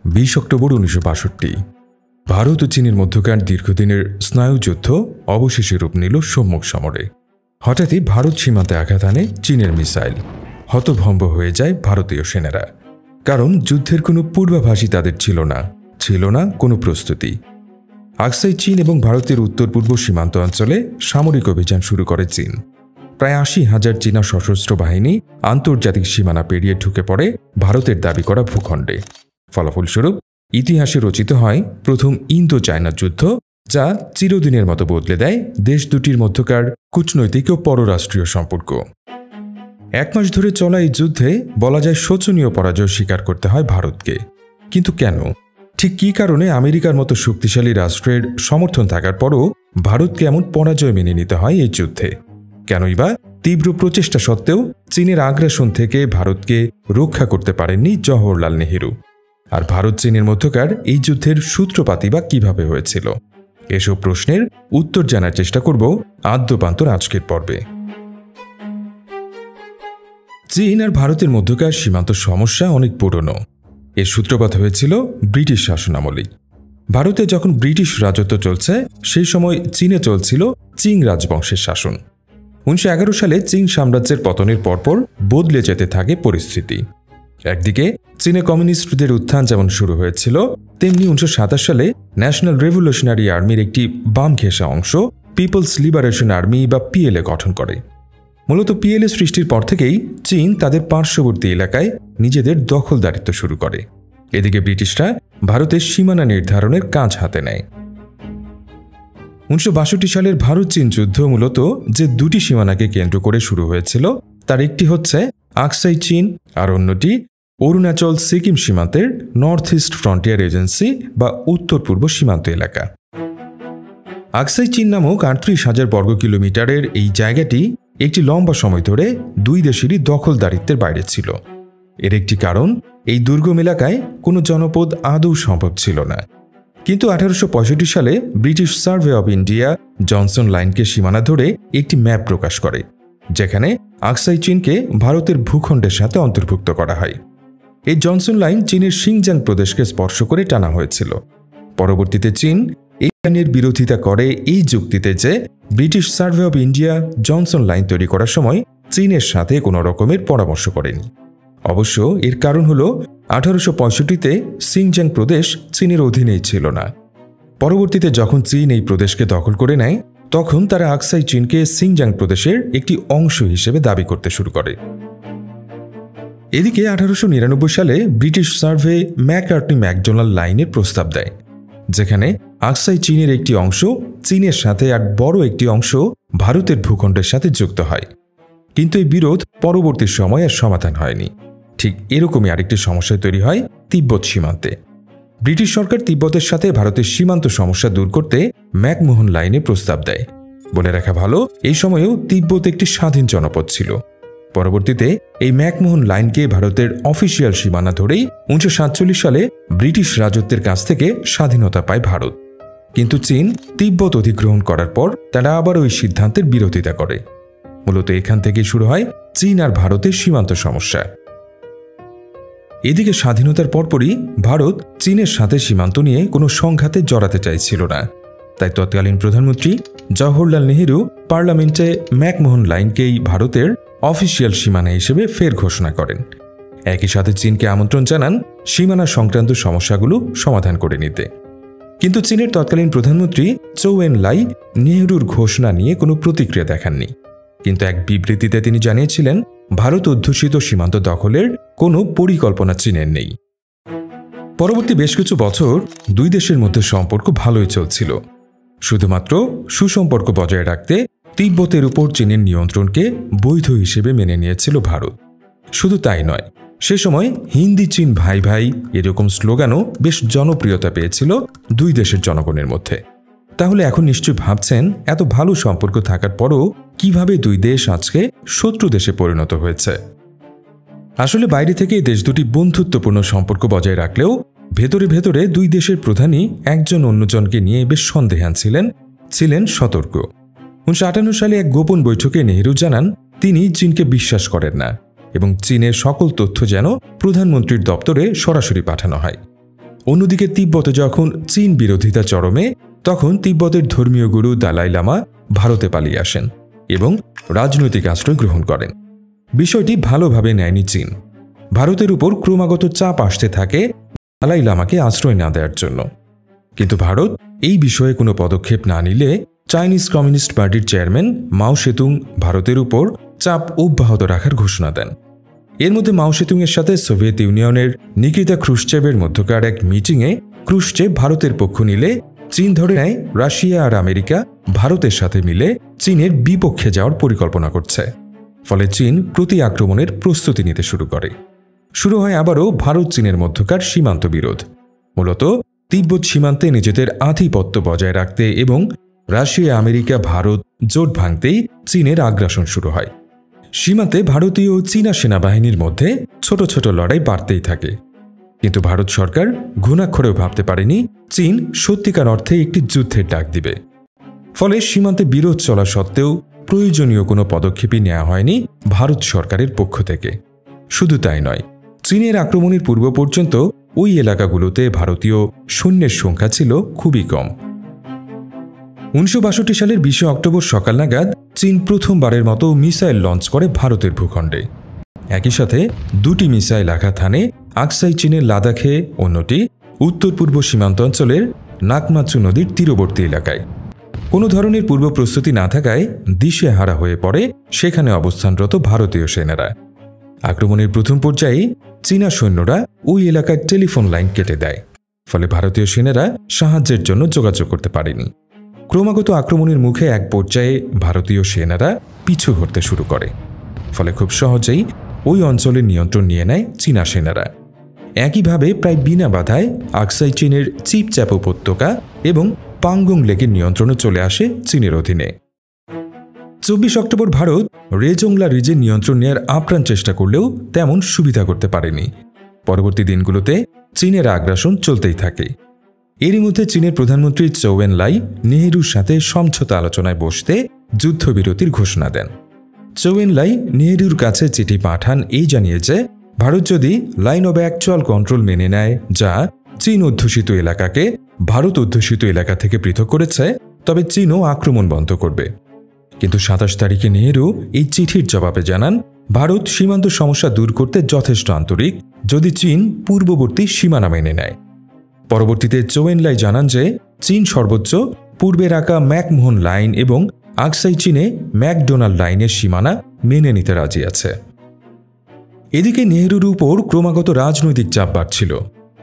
20 October 1962 Bharat ও চীনের মধ্যকার দীর্ঘদিনের স্নায়ুযুদ্ধ অবশেষে রূপ নিল সম্মুখ সমরে। হঠাৎই ভারত সীমান্তে আঘাত আনে চীনের মিসাইল। হতভম্ব হয়ে যায় ভারতীয় সেনারা, কারণ যুদ্ধের কোনো পূর্বাভাসই তাদের ছিল না কোনো প্রস্তুতি। আকসাই চীন এবং ভারতের উত্তর পূর্ব সীমান্ত অঞ্চলে সামরিক অভিযান শুরু করে চীন। প্রায় 80,000 চীনা সশস্ত্র বাহিনী আন্তর্জাতিক সীমানা পেরিয়ে ঢুকে পড়ে ভারতের দাবি করা ভূখণ্ডে। ফলাফলস্বরূপ ইতিহাসে রচিত হয় প্রথম ইন্দো চায়না যুদ্ধ, যা চিরদিনের মতো বদলে দেয় দেশ দুটির মধ্যকার কূটনৈতিক ও পররাষ্ট্রীয় সম্পর্ক। 1 মাস ধরে চলা এই যুদ্ধে বলা যায় শোচনীয় পরাজয় স্বীকার করতে হয় ভারতকে। কিন্তু কেন? ঠিক কী কারণে আমেরিকার মতো শক্তিশালী রাষ্ট্রের সমর্থন থাকার পরও ভারতকে এমন পরাজয় মেনে নিতে হয় এই যুদ্ধে? কেনই বা তীব্র প্রচেষ্টা সত্ত্বেও চীনের আগ্রাসন থেকে ভারতকে রক্ষা করতে পারেননি জওহরলাল নেহেরু? আর ভারত চীনের মধ্যকার এই যুদ্ধের সূত্রপাতই বা কীভাবে হয়েছিল? এসব প্রশ্নের উত্তর জানার চেষ্টা করব আদ্যপান্তর আজকের পর্বে। চীন আর ভারতের মধ্যকার সীমান্ত সমস্যা অনেক পুরনো। এর সূত্রপাত হয়েছিল ব্রিটিশ শাসনামলে। ভারতে যখন ব্রিটিশ রাজত্ব চলছে, সেই সময় চীনে চলছিল চিং রাজবংশের শাসন। 1911 সালে চীন সাম্রাজ্যের পতনের পরপর বদলে যেতে থাকে পরিস্থিতি। একদিকে চীনে কমিউনিস্টদের উত্থান যেমন শুরু হয়েছিল, তেমনি 1927 সালে ন্যাশনাল রেভলিউশনারি আর্মির একটি বাম ঘেঁষা অংশ পিপলস লিবারেশন আর্মি বা পিএলএ গঠন করে। মূলত পিএলএ সৃষ্টির পর থেকেই চীন তাদের পার্শ্ববর্তী এলাকায় নিজেদের দখলদারিত্ব শুরু করে। এদিকে ব্রিটিশরা ভারতের সীমানা নির্ধারণের কাজ হাতে নেয়। 1962 সালের ভারত চীন যুদ্ধ মূলত যে দুটি সীমানাকে কেন্দ্র করে শুরু হয়েছিল, তার একটি হচ্ছে আকসাই চীন আর অন্যটি অরুণাচল সিকিম সীমান্তের নর্থ ইস্ট ফ্রন্টিয়ার এজেন্সি বা উত্তর পূর্ব সীমান্ত এলাকা। আকসাই চীন নামক 38,000 বর্গ কিলোমিটারের এই জায়গাটি একটি লম্বা সময় ধরে দুই দেশেরই দখলদারিত্বের বাইরে ছিল। এর একটি কারণ, এই দুর্গম এলাকায় কোনো জনপদ আদৌ সম্ভব ছিল না। কিন্তু 1865 সালে British survey of India Johnson লাইনকে সীমানা ধরে একটি ম্যাপ প্রকাশ করে, যেখানে আকসাই চীনকে ভারতের ভূখণ্ডের সাথে অন্তর্ভুক্ত করা হয়। এই জনসন লাইন চীনের শিনজাং প্রদেশকে স্পর্শ করে টানা হয়েছিল। পরবর্তীতে চীন এই লাইনের বিরোধিতা করে এই যুক্তিতে যে British survey of India Johnson line তৈরি করার সময় চীনের সাথে কোনো রকমের পরামর্শ করেনি। অবশ্য এর কারণ হল 1865-তে শিনজাং প্রদেশ চীনের অধীনেই ছিল না। পরবর্তীতে যখন চীন এই প্রদেশকে দখল করে নেয়, তখন তারা আকসাই চীনকে শিনজাং প্রদেশের একটি অংশ হিসেবে দাবি করতে শুরু করে। এদিকে 1899 সালে ব্রিটিশ সার্ভে ম্যাককার্টনি-ম্যাকডোনাল্ড লাইনের প্রস্তাব দেয়, যেখানে আকসাই চীনের একটি অংশ চীনের সাথে আর বড় একটি অংশ ভারতের ভূখণ্ডের সাথে যুক্ত হয়। কিন্তু এই বিরোধ পরবর্তী সময়ে আর সমাধান হয়নি। ঠিক এরকমই আরেকটি সমস্যা তৈরি হয় তিব্বত সীমান্তে। ব্রিটিশ সরকার তিব্বতের সাথে ভারতের সীমান্ত সমস্যা দূর করতে ম্যাকমোহন লাইনে প্রস্তাব দেয়। বলে রাখা ভালো, এই সময়েও তিব্বত একটি স্বাধীন জনপদ ছিল। পরবর্তীতে এই ম্যাকমোহন লাইনকে ভারতের অফিসিয়াল সীমানা ধরেই 1947 সালে ব্রিটিশ রাজত্বের কাছ থেকে স্বাধীনতা পায় ভারত। কিন্তু চীন তিব্বত অধিগ্রহণ করার পর তারা আবার ওই সিদ্ধান্তের বিরোধিতা করে। মূলত এখান থেকে শুরু হয় চীন আর ভারতের সীমান্ত সমস্যা। এদিকে স্বাধীনতার পরপরই ভারত চীনের সাথে সীমান্ত নিয়ে কোনো সংঘাতে জড়াতে চাইছিল না। তাই তৎকালীন প্রধানমন্ত্রী জওহরলাল নেহেরু পার্লামেন্টে ম্যাকমোহন লাইনকেই ভারতের অফিসিয়াল সীমানা হিসেবে ফের ঘোষণা করেন। একই সাথে চীনকে আমন্ত্রণ জানান সীমানা সংক্রান্ত সমস্যাগুলো সমাধান করে নিতে। কিন্তু চীনের তৎকালীন প্রধানমন্ত্রী চৌ এন লাই নেহেরুর ঘোষণা নিয়ে কোনো প্রতিক্রিয়া দেখাননি। কিন্তু এক বিবৃতিতে তিনি জানিয়েছিলেন, ভারত অধ্যুষিত সীমান্ত দখলের কোনো পরিকল্পনা চীনের নেই। পরবর্তী বেশ কিছু বছর দুই দেশের মধ্যে সম্পর্ক ভালোই চলছিল। শুধুমাত্র সুসম্পর্ক বজায় রাখতে তিব্বতের উপর চীনের নিয়ন্ত্রণকে বৈধ হিসেবে মেনে নিয়েছিল ভারত। শুধু তাই নয়, সে সময় হিন্দি চীন ভাই ভাই এরকম স্লোগানও বেশ জনপ্রিয়তা পেয়েছিল দুই দেশের জনগণের মধ্যে। তাহলে এখন নিশ্চয়ই ভাবছেন, এত ভালো সম্পর্ক থাকার পরও কিভাবে দুই দেশ আজকে শত্রু দেশে পরিণত হয়েছে। আসলে বাইরে থেকে এই দেশ দুটি বন্ধুত্বপূর্ণ সম্পর্ক বজায় রাখলেও ভেতরে ভেতরে দুই দেশের প্রধানই একজন অন্যজনকে নিয়ে বেশ সন্দেহান ছিলেন সতর্ক। 1958 সালে এক গোপন বৈঠকে নেহেরু জানান তিনি চীনকে বিশ্বাস করেন না। এবং চীনের সকল তথ্য যেন প্রধানমন্ত্রীর দপ্তরে সরাসরি পাঠানো হয়। অন্যদিকে তিব্বতে যখন চীন বিরোধিতা চরমে, তখন তিব্বতের ধর্মীয় গুরু দালাই লামা ভারতে পালিয়ে আসেন এবং রাজনৈতিক আশ্রয় গ্রহণ করেন। বিষয়টি ভালোভাবে নেয়নি চীন। ভারতের উপর ক্রমাগত চাপ আসতে থাকে দালাই লামাকে আশ্রয় না দেওয়ার জন্য। কিন্তু ভারত এই বিষয়ে কোনো পদক্ষেপ না নিলে চাইনিজ কমিউনিস্ট পার্টির চেয়ারম্যান মাও সেতুং ভারতের উপর চাপ অব্যাহত রাখার ঘোষণা দেন। এর মধ্যে মাও সেতুংয়ের সাথে সোভিয়েত ইউনিয়নের নিকিতা ক্রুশ্চেভের মধ্যকার এক মিটিংয়ে ক্রুশ্চেভ ভারতের পক্ষ নিলে চীন ধরে নেয় রাশিয়া আর আমেরিকা ভারতের সাথে মিলে চীনের বিপক্ষে যাওয়ার পরিকল্পনা করছে। ফলে চীন প্রতি আক্রমণের প্রস্তুতি নিতে শুরু করে। শুরু হয় আবারও ভারত চীনের মধ্যকার সীমান্ত বিরোধ, মূলত তিব্বত সীমান্তে নিজেদের আধিপত্য বজায় রাখতে এবং রাশিয়া আমেরিকা ভারত জোট ভাঙতেই চীনের আগ্রাসন শুরু হয়। সীমান্তে ভারতীয় ও চীনা সেনাবাহিনীর মধ্যে ছোট ছোট লড়াই বাড়তেই থাকে। কিন্তু ভারত সরকার ঘুণাক্ষরেও ভাবতে পারেনি চীন সত্যিকার অর্থে একটি যুদ্ধের ডাক দিবে। ফলে সীমান্তে বিরোধ চলা সত্ত্বেও প্রয়োজনীয় কোনো পদক্ষেপই নেওয়া হয়নি ভারত সরকারের পক্ষ থেকে। শুধু তাই নয়, চীনের আক্রমণের পূর্ব পর্যন্ত ওই এলাকাগুলোতে ভারতীয় সৈন্যের সংখ্যা ছিল খুবই কম। 1962 সালের 20 অক্টোবর সকাল নাগাদ চীন প্রথমবারের মতো মিসাইল লঞ্চ করে ভারতের ভূখণ্ডে। একই সাথে দুটি মিসাইল আঘাত হানে আকসাই চীনের লাদাখে, অন্যটি উত্তর পূর্ব সীমান্ত অঞ্চলের নাকমাচু নদীর তীরবর্তী এলাকায়। কোনো ধরনের পূর্ব প্রস্তুতি না থাকায় দিশেহারা হয়ে পড়ে সেখানে অবস্থানরত ভারতীয় সেনারা। আক্রমণের প্রথম পর্যায়ে চীনা সৈন্যরা ওই এলাকার টেলিফোন লাইন কেটে দেয়, ফলে ভারতীয় সেনারা সাহায্যের জন্য যোগাযোগ করতে পারেনি। ক্রমাগত আক্রমণের মুখে এক পর্যায়ে ভারতীয় সেনারা পিছু হটতে শুরু করে, ফলে খুব সহজেই ওই অঞ্চলের নিয়ন্ত্রণ নিয়ে নেয় চীনা সেনারা। একইভাবে প্রায় বিনা বাধায় আকসাই চীনের চিপচ্যাপ উপত্যকা এবং পাঙ্গং লেকের নিয়ন্ত্রণে চলে আসে চীনের অধীনে। 24 অক্টোবর ভারত রেজংলা রিজের নিয়ন্ত্রণ নেওয়ার আপ্রাণ চেষ্টা করলেও তেমন সুবিধা করতে পারেনি। পরবর্তী দিনগুলোতে চীনের আগ্রাসন চলতেই থাকে। এরই মধ্যে চীনের প্রধানমন্ত্রী চৌ এন-লাই নেহেরুর সাথে সমঝোতা আলোচনায় বসতে যুদ্ধবিরতির ঘোষণা দেন। চৌ এন-লাই নেহেরুর কাছে চিঠি পাঠান এই জানিয়ে যে ভারত যদি লাইন অব অ্যাকচুয়াল কন্ট্রোল মেনে নেয়, যা চীন অধ্যুষিত এলাকাকে ভারত অধ্যুষিত এলাকা থেকে পৃথক করেছে, তবে চীনও আক্রমণ বন্ধ করবে। কিন্তু 27 তারিখে নেহেরু এই চিঠির জবাবে জানান ভারত সীমান্ত সমস্যা দূর করতে যথেষ্ট আন্তরিক যদি চীন পূর্ববর্তী সীমানা মেনে নেয়। পরবর্তীতে চৌ এন-লাই জানান যে চীন সর্বোচ্চ পূর্বে রাখা ম্যাকমোহন লাইন এবং আকসাই চীনে ম্যাকডোনাল্ড লাইনের সীমানা মেনে নিতে রাজি আছে। এদিকে নেহেরুর উপর ক্রমাগত রাজনৈতিক চাপ বাড়ছিল,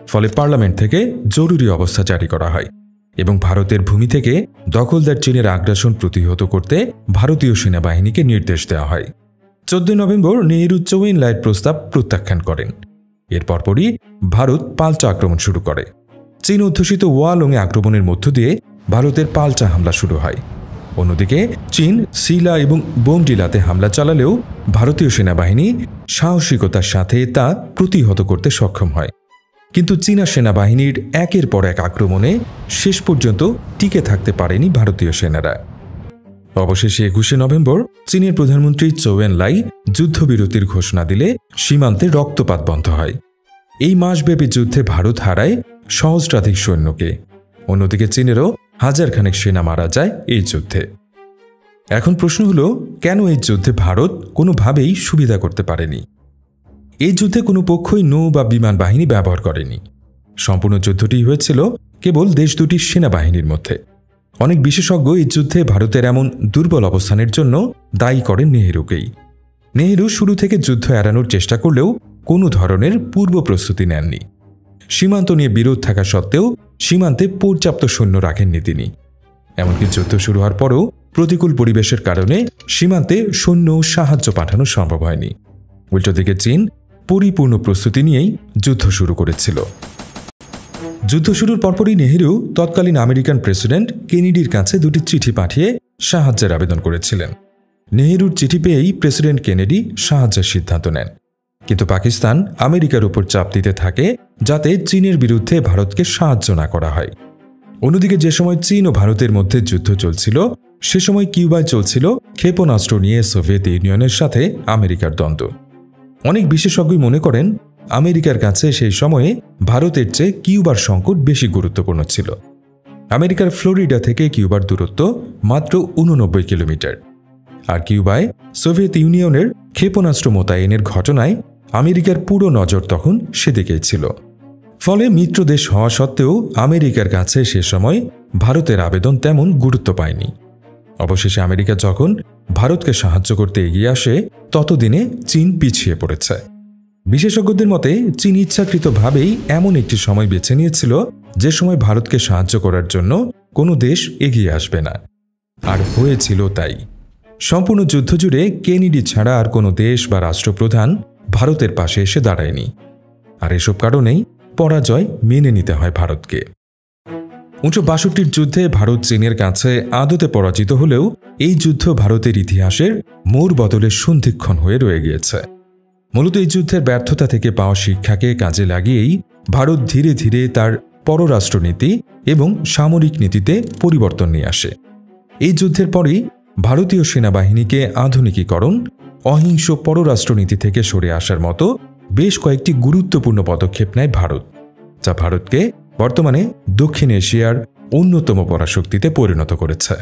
ফলে পার্লামেন্ট থেকে জরুরি অবস্থা জারি করা হয় এবং ভারতের ভূমি থেকে দখলদার চীনের আগ্রাসন প্রতিহত করতে ভারতীয় সেনাবাহিনীকে নির্দেশ দেওয়া হয়। 14 নভেম্বর নেহেরু চৌ এন-লাইয়ের প্রস্তাব প্রত্যাখ্যান করেন। এর পরপরই ভারত পাল্টা আক্রমণ শুরু করে। চীন অধ্যুষিত ওয়ালংয়ে আক্রমণের মধ্য দিয়ে ভারতের পাল্টা হামলা শুরু হয়। অন্যদিকে চীন সিলা এবং বোমডিলাতে হামলা চালালেও ভারতীয় সেনাবাহিনী সাহসিকতার সাথে তা প্রতিহত করতে সক্ষম হয়। কিন্তু চীনা সেনাবাহিনীর একের পর এক আক্রমণে শেষ পর্যন্ত টিকে থাকতে পারেনি ভারতীয় সেনারা। অবশেষে 21 নভেম্বর চীনের প্রধানমন্ত্রী চৌ এন-লাই যুদ্ধবিরতির ঘোষণা দিলে সীমান্তে রক্তপাত বন্ধ হয়। এই মাসব্যাপী যুদ্ধে ভারত হারায় সহস্রাধিক সৈন্যকে। অন্যদিকে চীনেরও হাজারখানেক সেনা মারা যায় এই যুদ্ধে। এখন প্রশ্ন হলো, কেন এই যুদ্ধে ভারত কোনোভাবেই সুবিধা করতে পারেনি? এই যুদ্ধে কোনো পক্ষই নৌ বা বিমান বাহিনী ব্যবহার করেনি। সম্পূর্ণ যুদ্ধটি হয়েছিল কেবল দেশ দুটির সেনাবাহিনীর মধ্যে। অনেক বিশেষজ্ঞ এই যুদ্ধে ভারতের এমন দুর্বল অবস্থানের জন্য দায়ী করেন নেহেরুকেই। নেহেরু শুরু থেকে যুদ্ধ এড়ানোর চেষ্টা করলেও কোনো ধরনের পূর্ব প্রস্তুতি নেননি। সীমান্ত নিয়ে বিরোধ থাকা সত্ত্বেও সীমান্তে পর্যাপ্ত সৈন্য রাখেননি তিনি। এমনকি যুদ্ধ শুরু হওয়ার পরও প্রতিকূল পরিবেশের কারণে সীমান্তে সৈন্য সাহায্য পাঠানো সম্ভব হয়নি। উল্টো দিকে চীন পরিপূর্ণ প্রস্তুতি নিয়েই যুদ্ধ শুরু করেছিল। যুদ্ধ শুরুর পরপরই নেহেরু তৎকালীন আমেরিকান প্রেসিডেন্ট কেনেডির কাছে দুটি চিঠি পাঠিয়ে সাহায্যের আবেদন করেছিলেন। নেহেরুর চিঠি পেয়েই প্রেসিডেন্ট কেনেডি সাহায্যের সিদ্ধান্ত নেন। কিন্তু পাকিস্তান আমেরিকার উপর চাপ দিতে থাকে যাতে চীনের বিরুদ্ধে ভারতকে সাহায্য না করা হয়। অন্যদিকে যে সময় চীন ও ভারতের মধ্যে যুদ্ধ চলছিল, সে সময় কিউবায় চলছিল ক্ষেপণাস্ত্র নিয়ে সোভিয়েত ইউনিয়নের সাথে আমেরিকার দ্বন্দ্ব। অনেক বিশেষজ্ঞই মনে করেন আমেরিকার কাছে সেই সময়ে ভারতের চেয়ে কিউবার সংকট বেশি গুরুত্বপূর্ণ ছিল। আমেরিকার ফ্লোরিডা থেকে কিউবার দূরত্ব মাত্র 89 কিলোমিটার, আর কিউবায় সোভিয়েত ইউনিয়নের ক্ষেপণাস্ত্র মোতায়েনের ঘটনায় আমেরিকার পুরো নজর তখন সেদিকেই ছিল। ফলে মিত্র দেশ হওয়া সত্ত্বেও আমেরিকার কাছে সে সময় ভারতের আবেদন তেমন গুরুত্ব পায়নি। অবশেষে আমেরিকা যখন ভারতকে সাহায্য করতে এগিয়ে আসে, ততদিনে চীন পিছিয়ে পড়েছে। বিশেষজ্ঞদের মতে চীন ইচ্ছাকৃতভাবেই এমন একটি সময় বেছে নিয়েছিল যে সময় ভারতকে সাহায্য করার জন্য কোনো দেশ এগিয়ে আসবে না, আর হয়েছিল তাই। সম্পূর্ণ যুদ্ধ জুড়ে কেনেডি ছাড়া আর কোনো দেশ বা রাষ্ট্রপ্রধান ভারতের পাশে এসে দাঁড়ায়নি, আর এসব কারণেই পরাজয় মেনে নিতে হয় ভারতকে। 1962 যুদ্ধে ভারত চীনের কাছে আদতে পরাজিত হলেও এই যুদ্ধ ভারতের ইতিহাসের মোড় বদলের সন্ধিক্ষণ হয়ে রয়ে গিয়েছে। মূলত এই যুদ্ধের ব্যর্থতা থেকে পাওয়া শিক্ষাকে কাজে লাগিয়েই ভারত ধীরে ধীরে তার পররাষ্ট্রনীতি এবং সামরিক নীতিতে পরিবর্তন নিয়ে আসে। এই যুদ্ধের পরেই ভারতীয় সেনাবাহিনীকে আধুনিকীকরণ, অহিংস পররাষ্ট্রনীতি থেকে সরে আসার মতো বেশ কয়েকটি গুরুত্বপূর্ণ পদক্ষেপ নেয় ভারত, যা ভারতকে বর্তমানে দক্ষিণ এশিয়ার অন্যতম পরাশক্তিতে পরিণত করেছে।